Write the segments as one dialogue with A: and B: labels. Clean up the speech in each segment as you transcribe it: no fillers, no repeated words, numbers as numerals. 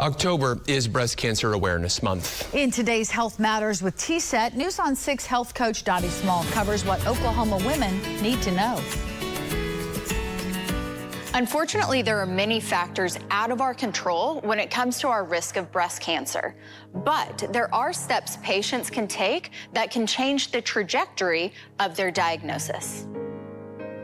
A: October is Breast Cancer Awareness Month.
B: In today's Health Matters with TSET, News on 6 health coach Dottie Small covers what Oklahoma women need to know.
C: Unfortunately, there are many factors out of our control when it comes to our risk of breast cancer. But there are steps patients can take that can change the trajectory of their diagnosis.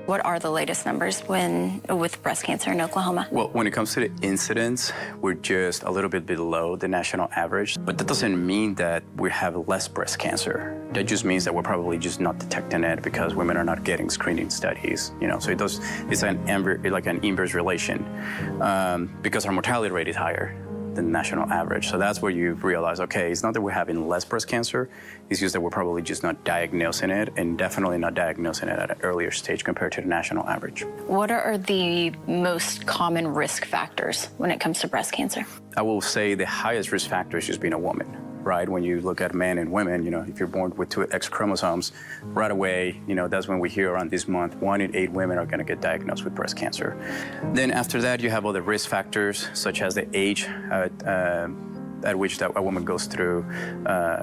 C: What are the latest numbers with breast cancer in Oklahoma?
D: Well, when it comes to the incidence, we're just a little bit below the national average, but that doesn't mean that we have less breast cancer. That just means that we're probably just not detecting it because women are not getting screening studies, so it's like an inverse relation because our mortality rate is higher than the national average. So that's where you realize, okay, it's not that we're having less breast cancer, it's just that we're probably just not diagnosing it, and definitely not diagnosing it at an earlier stage compared to the national average. What
C: are the most common risk factors when it comes to breast cancer?
D: I will say the highest risk factor is just being a woman, right? When you look at men and women, if you're born with 2 X chromosomes, right away, that's when we hear around this month, 1 in 8 women are going to get diagnosed with breast cancer. Then after that, you have other risk factors, such as the age at which a woman goes through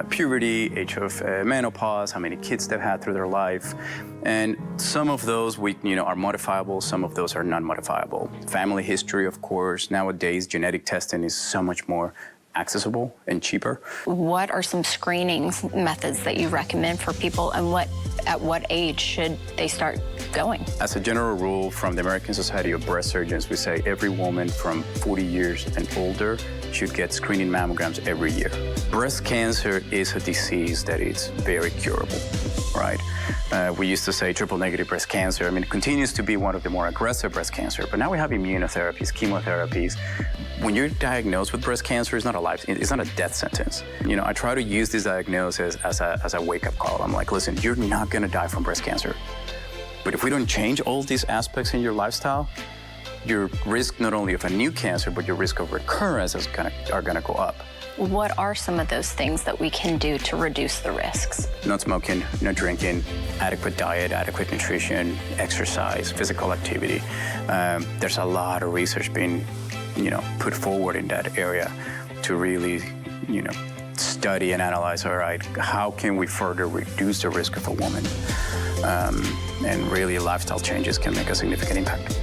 D: puberty, age of menopause, how many kids they've had through their life. And some of those are modifiable, some of those are non-modifiable. Family history, of course. Nowadays, genetic testing is so much more accessible and cheaper.
C: What are some screening methods that you recommend for people, and at what age should they start going?
D: As a general rule, from the American Society of Breast Surgeons, we say every woman from 40 years and older should get screening mammograms every year. Breast cancer is a disease that is very curable, right? We used to say triple-negative breast cancer. It continues to be one of the more aggressive breast cancer, but now we have immunotherapies, chemotherapies. When you're diagnosed with breast cancer, it's not a death sentence. I try to use this diagnosis as a wake-up call. I'm like, listen, you're not gonna die from breast cancer. But if we don't change all these aspects in your lifestyle, your risk not only of a new cancer, but your risk of recurrence are gonna go up.
C: What are some of those things that we can do to reduce the risks?
D: Not smoking, no drinking, adequate diet, adequate nutrition, exercise, physical activity. There's a lot of research being put forward in that area to really, study and analyze, all right, how can we further reduce the risk of a woman? And really, lifestyle changes can make a significant impact.